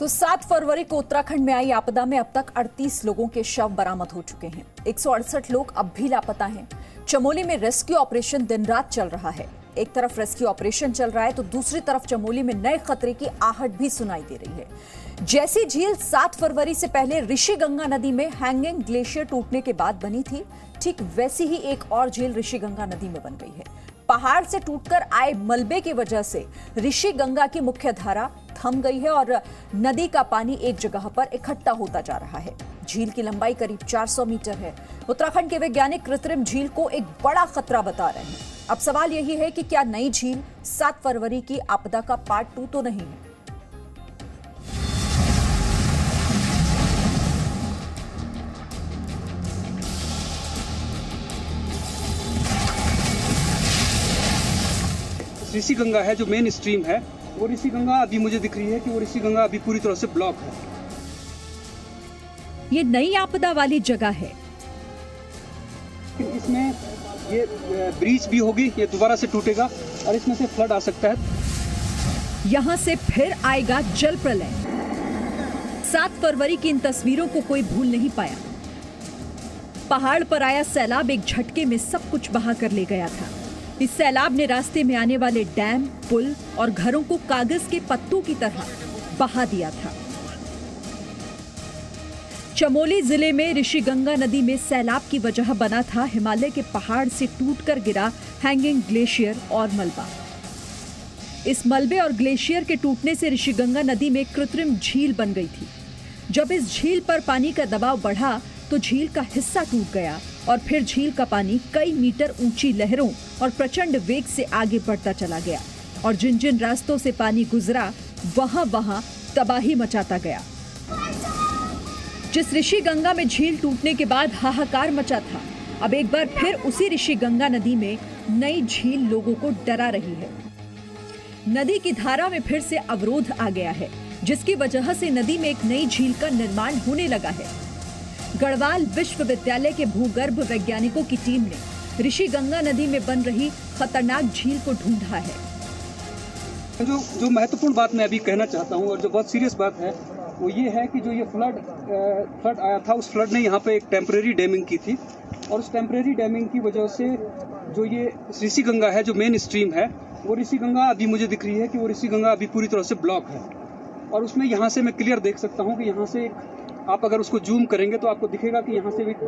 तो 7 फरवरी को उत्तराखंड में आई आपदा में अब तक 38 लोगों के शव बरामद हो चुके हैं। 168 लोग अब भी लापता हैं। चमोली में रेस्क्यू ऑपरेशन दिन रात चल रहा है। एक तरफ रेस्क्यू ऑपरेशन चल रहा है तो दूसरी तरफ चमोली में नए खतरे की आहट भी सुनाई दे रही है। जैसी झील 7 फरवरी से पहले ऋषिगंगा नदी में हैंगिंग ग्लेशियर टूटने के बाद बनी थी, ठीक वैसी ही एक और झील ऋषिगंगा नदी में बन गई है। पहाड़ से टूटकर आए मलबे की वजह से ऋषिगंगा की मुख्य धारा थम गई है और नदी का पानी एक जगह पर इकट्ठा होता जा रहा है। झील की लंबाई करीब 400 मीटर है। उत्तराखंड के वैज्ञानिक कृत्रिम झील को एक बड़ा खतरा बता रहे हैं। अब सवाल यही है कि क्या नई झील 7 फरवरी की आपदा का पार्ट 2 तो नहीं है। ऋषिगंगा है जो मेन स्ट्रीम है, वो ऋषिगंगा अभी मुझे दिख रही है कि वो ऋषिगंगा अभी पूरी तरह से ब्लॉक है। ये नई आपदा वाली जगह है। इसमें ये ब्रीच भी होगी, ये दोबारा से टूटेगा और इसमें से फ्लड आ सकता है। यहाँ से फिर आएगा जल प्रलय। 7 फरवरी की इन तस्वीरों को कोई भूल नहीं पाया। पहाड़ पर आया सैलाब एक झटके में सब कुछ बहा कर ले गया था। इस सैलाब ने रास्ते में आने वाले डैम, पुल और घरों को कागज के पत्तों की तरह बहा दिया था। चमोली जिले में ऋषिगंगा नदी में सैलाब की वजह बना था हिमालय के पहाड़ से टूटकर गिरा हैंगिंग ग्लेशियर और मलबा। इस मलबे और ग्लेशियर के टूटने से ऋषिगंगा नदी में कृत्रिम झील बन गई थी। जब इस झील पर पानी का दबाव बढ़ा तो झील का हिस्सा टूट गया और फिर झील का पानी कई मीटर ऊंची लहरों और प्रचंड वेग से आगे बढ़ता चला गया और जिन जिन रास्तों से पानी गुजरा वहां तबाही मचाता गया। जिस ऋषिगंगा में झील टूटने के बाद हाहाकार मचा था, अब एक बार फिर उसी ऋषिगंगा नदी में नई झील लोगों को डरा रही है। नदी की धारा में फिर से अवरोध आ गया है, जिसकी वजह से नदी में एक नई झील का निर्माण होने लगा है। गढ़वाल विश्वविद्यालय के भूगर्भ वैज्ञानिकों की टीम ने ऋषिगंगा नदी में बन रही खतरनाक झील को ढूंढा है। जो महत्वपूर्ण बात मैं अभी कहना चाहता हूं और जो बहुत सीरियस बात है वो ये है कि जो ये फ्लड आया था, उस फ्लड ने यहाँ पे एक टेम्परेरी डैमिंग की थी और उस टेम्परेरी डैमिंग की वजह से जो ये ऋषिगंगा है जो मेन स्ट्रीम है, वो ऋषिगंगा अभी मुझे दिख रही है कि वो ऋषिगंगा अभी पूरी तरह से ब्लॉक है। और उसमें यहाँ से मैं क्लियर देख सकता हूँ कि यहाँ से आप अगर उसको जूम करेंगे तो आपको दिखेगा कि यहाँ से एक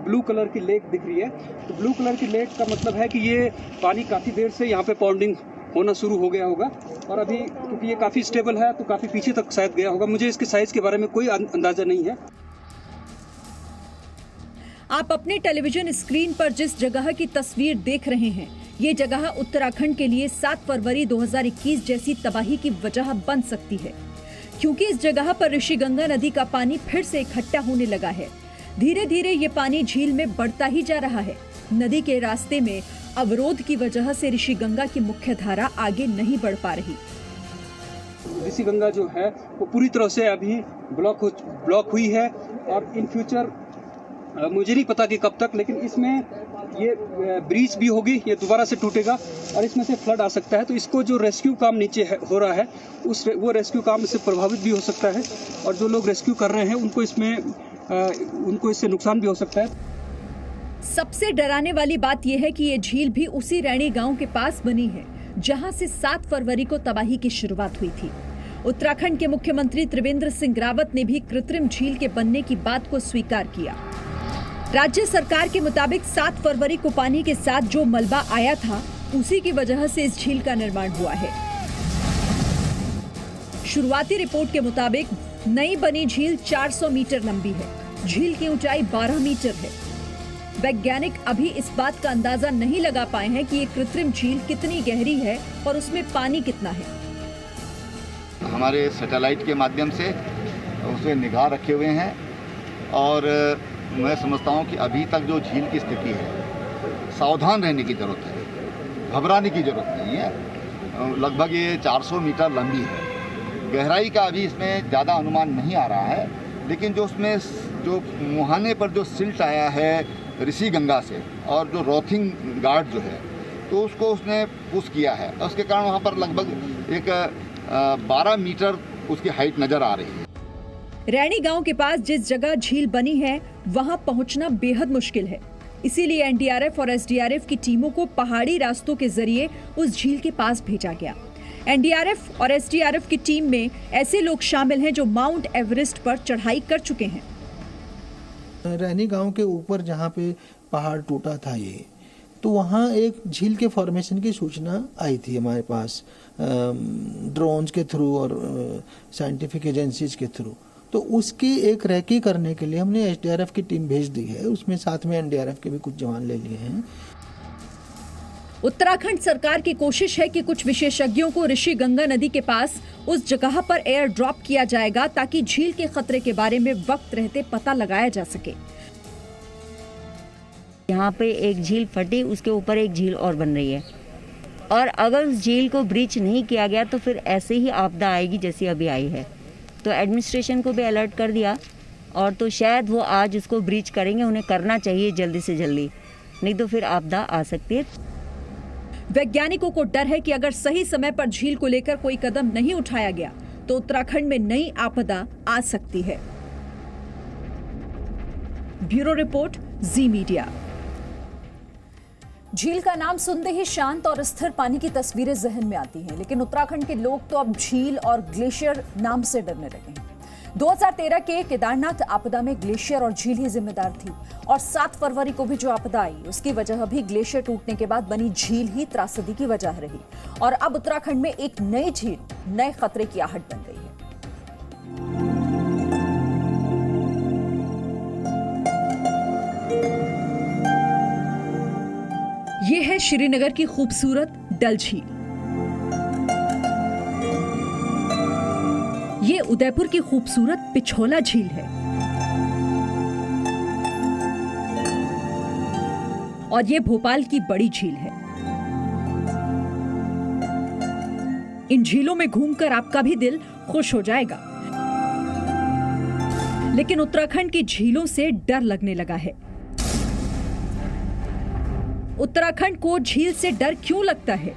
ब्लू कलर की लेक दिख रही है। तो ब्लू कलर की लेक का मतलब है कि ये पानी काफ़ी देर से यहाँ पे पॉन्डिंग होना शुरू हो गया होगा और अभी क्योंकि ये काफ़ी स्टेबल है तो काफ़ी पीछे तक शायद गया होगा। मुझे इसके साइज के बारे में कोई अंदाजा नहीं है। आप अपने टेलीविजन स्क्रीन पर जिस जगह की तस्वीर देख रहे हैं, ये जगह उत्तराखंड के लिए 7 फरवरी 2021 जैसी तबाही की वजह बन सकती है, क्योंकि इस जगह पर ऋषिगंगा नदी का पानी फिर से इकट्ठा होने लगा है। धीरे धीरे ये पानी झील में बढ़ता ही जा रहा है। नदी के रास्ते में अवरोध की वजह से ऋषिगंगा की मुख्य धारा आगे नहीं बढ़ पा रही। ऋषिगंगा जो है वो पूरी तरह से अभी ब्लॉक हुई है और इन फ्यूचर मुझे नहीं पता कि कब तक, लेकिन इसमें ये ब्रीच भी होगी, ये दोबारा से टूटेगा और इसमें से फ्लड आ सकता है। तो इसको जो रेस्क्यू काम नीचे हो रहा है वो रेस्क्यू काम इससे प्रभावित भी हो सकता है और जो लोग रेस्क्यू कर रहे हैं उनको इससे नुकसान भी हो सकता है। सबसे डराने वाली बात यह है कि ये झील भी उसी रैणी गांव के पास बनी है जहां से 7 फरवरी को तबाही की शुरुआत हुई थी। उत्तराखंड के मुख्यमंत्री त्रिवेंद्र सिंह रावत ने भी कृत्रिम झील के बनने की बात को स्वीकार किया। राज्य सरकार के मुताबिक 7 फरवरी को पानी के साथ जो मलबा आया था उसी की वजह से इस झील का निर्माण हुआ है। शुरुआती रिपोर्ट के मुताबिक नई बनी झील 400 मीटर लंबी है। झील की ऊंचाई 12 मीटर है। वैज्ञानिक अभी इस बात का अंदाजा नहीं लगा पाए हैं कि ये कृत्रिम झील कितनी गहरी है और उसमें पानी कितना है। हमारे सैटेलाइट के माध्यम से उसे निगाह रखे हुए हैं और मैं समझता हूँ कि अभी तक जो झील की स्थिति है, सावधान रहने की ज़रूरत है, घबराने की ज़रूरत नहीं है। लगभग ये 400 मीटर लंबी है। गहराई का अभी इसमें ज़्यादा अनुमान नहीं आ रहा है, लेकिन जो उसमें जो मुहाने पर जो सिल्ट आया है ऋषिगंगा से और जो रॉथिंग गार्ड जो है तो उसको उसने पुश किया है। उसके कारण वहाँ पर लगभग एक 12 मीटर उसकी हाइट नजर आ रही है। रैणी गांव के पास जिस जगह झील बनी है वहां पहुंचना बेहद मुश्किल है। इसीलिए एनडीआरएफ और एसडीआरएफ की टीमों को पहाड़ी रास्तों के जरिए उस झील के पास भेजा गया। एनडीआरएफ और एसडीआरएफ की टीम में ऐसे लोग शामिल हैं जो माउंट एवरेस्ट पर चढ़ाई कर चुके हैं। रैनी गांव के ऊपर जहां पे पहाड़ टूटा था ये, तो वहाँ एक झील के फॉर्मेशन की सूचना आई थी हमारे पास ड्रोन्स के थ्रू और साइंटिफिक एजेंसीज के थ्रू। तो उसकी एक रेकी करने के लिए हमने एसडीआरएफ की टीम भेज दी है। उसमें साथ में एनडीआरएफ के भी कुछ जवान ले लिए हैं। उत्तराखंड सरकार की कोशिश है कि कुछ विशेषज्ञों को ऋषि गंगा नदी के पास उस जगह पर एयर ड्रॉप किया जाएगा ताकि झील के खतरे के बारे में वक्त रहते पता लगाया जा सके। यहाँ पे एक झील फटी, उसके ऊपर एक झील और बन रही है, और अगर उस झील को ब्रीच नहीं किया गया तो फिर ऐसे ही आपदा आएगी जैसी अभी आई है। तो एडमिनिस्ट्रेशन को भी अलर्ट कर दिया, और तो शायद वो आज उसको ब्रीच करेंगे। उन्हें करना चाहिए जल्दी से जल्दी, नहीं तो फिर आपदा आ सकती है। वैज्ञानिकों को डर है कि अगर सही समय पर झील को लेकर कोई कदम नहीं उठाया गया तो उत्तराखंड में नई आपदा आ सकती है। ब्यूरो रिपोर्ट, जी मीडिया। झील का नाम सुनते ही शांत और स्थिर पानी की तस्वीरें जहन में आती हैं, लेकिन उत्तराखंड के लोग तो अब झील और ग्लेशियर नाम से डरने लगे हैं। 2013 के केदारनाथ आपदा में ग्लेशियर और झील ही जिम्मेदार थी, और 7 फरवरी को भी जो आपदा आई उसकी वजह भी ग्लेशियर टूटने के बाद बनी झील ही त्रासदी की वजह रही। और अब उत्तराखंड में एक नई झील नए खतरे की आहट बन गई है। ये है श्रीनगर की खूबसूरत डल झील। ये उदयपुर की खूबसूरत पिछोला झील है, और ये भोपाल की बड़ी झील है। इन झीलों में घूमकर आपका भी दिल खुश हो जाएगा, लेकिन उत्तराखंड की झीलों से डर लगने लगा है। उत्तराखंड को झील से डर क्यों लगता है,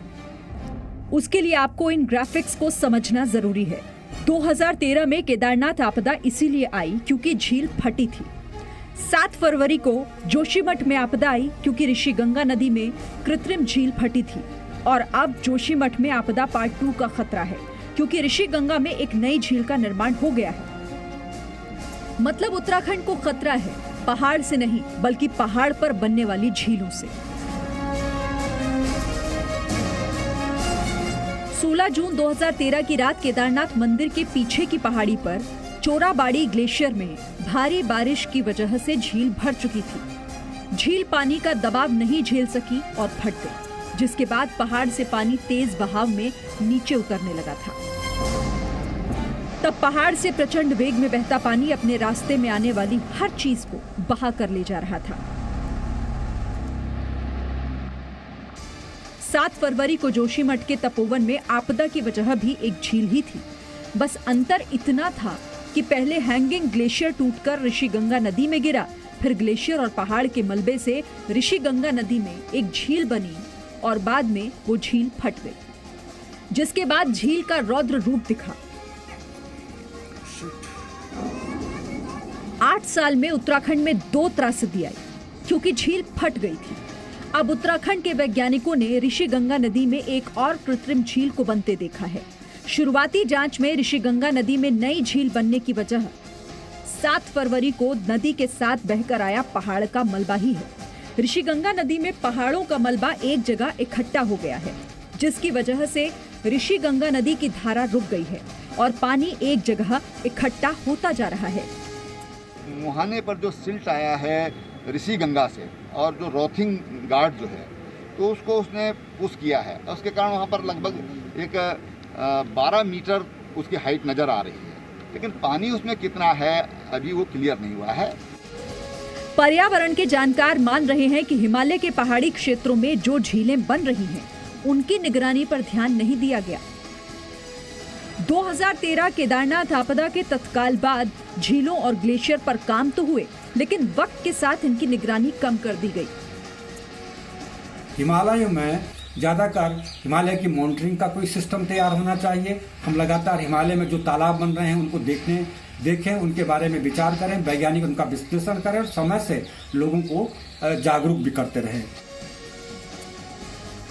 उसके लिए आपको इन ग्राफिक्स को समझना जरूरी है। 2013 में केदारनाथ आपदा इसीलिए आई क्योंकि झील फटी थी। 7 फरवरी को जोशीमठ में आपदा आई क्योंकि ऋषि गंगा नदी में कृत्रिम झील फटी थी। और अब जोशीमठ में आपदा पार्ट 2 का खतरा है क्योंकि ऋषि गंगा में एक नई झील का निर्माण हो गया है। मतलब उत्तराखंड को खतरा है पहाड़ से नहीं, बल्कि पहाड़ पर बनने वाली झीलों से। 16 जून 2013 की रात केदारनाथ मंदिर के पीछे की पहाड़ी पर चोराबाड़ी ग्लेशियर में भारी बारिश की वजह से झील भर चुकी थी। झील पानी का दबाव नहीं झेल सकी और फट गई, जिसके बाद पहाड़ से पानी तेज बहाव में नीचे उतरने लगा था। तब पहाड़ से प्रचंड वेग में बहता पानी अपने रास्ते में आने वाली हर चीज को बहा कर ले जा रहा था। 7 फरवरी को जोशीमठ के तपोवन में आपदा की वजह भी एक झील ही थी। बस अंतर इतना था कि पहले हैंगिंग ग्लेशियर टूटकर ऋषि गंगा नदी में गिरा, फिर ग्लेशियर और पहाड़ के मलबे से ऋषि गंगा नदी में एक झील बनी और बाद में वो झील फट गई, जिसके बाद झील का रौद्र रूप दिखा। 8 साल में उत्तराखंड में 2 त्रासदी आई क्योंकि झील फट गई थी। अब उत्तराखंड के वैज्ञानिकों ने ऋषि गंगा नदी में एक और कृत्रिम झील को बनते देखा है। शुरुआती जांच में ऋषि गंगा नदी में नई झील बनने की वजह 7 फरवरी को नदी के साथ बहकर आया पहाड़ का मलबा ही है। ऋषि गंगा नदी में पहाड़ों का मलबा एक जगह इकट्ठा हो गया है, जिसकी वजह से ऋषि गंगा नदी की धारा रुक गई है और पानी एक जगह इकट्ठा होता जा रहा है। मुहाने पर जो सिल्ट आया है ऋषि गंगा से, और जो रॉथिंग गार्ड जो है, तो उसको उसने पुश किया है। उसके कारण वहाँ पर लगभग एक 12 मीटर उसकी हाइट नज़र आ रही है, लेकिन पानी उसमें कितना है अभी वो क्लियर नहीं हुआ है। पर्यावरण के जानकार मान रहे हैं कि हिमालय के पहाड़ी क्षेत्रों में जो झीलें बन रही हैं, उनकी निगरानी पर ध्यान नहीं दिया गया। 2013 केदारनाथ आपदा के तत्काल बाद झीलों और ग्लेशियर पर काम तो हुए, लेकिन वक्त के साथ इनकी निगरानी कम कर दी गई। हिमालय में ज़्यादातर हिमालय की मॉनिटरिंग का कोई सिस्टम तैयार होना चाहिए। हम लगातार हिमालय में जो तालाब बन रहे हैं उनको देखें, उनके बारे में विचार करें, वैज्ञानिक उनका विश्लेषण करें और समय से लोगों को जागरूक भी करते रहें।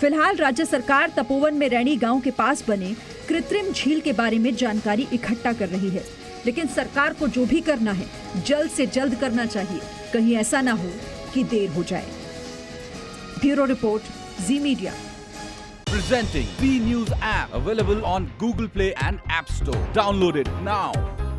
फिलहाल राज्य सरकार तपोवन में रैनी गांव के पास बने कृत्रिम झील के बारे में जानकारी इकट्ठा कर रही है, लेकिन सरकार को जो भी करना है जल्द से जल्द करना चाहिए, कहीं ऐसा ना हो कि देर हो जाए। Bureau report, ji media. Presenting B News app, available on Google Play and App Store. Download it now.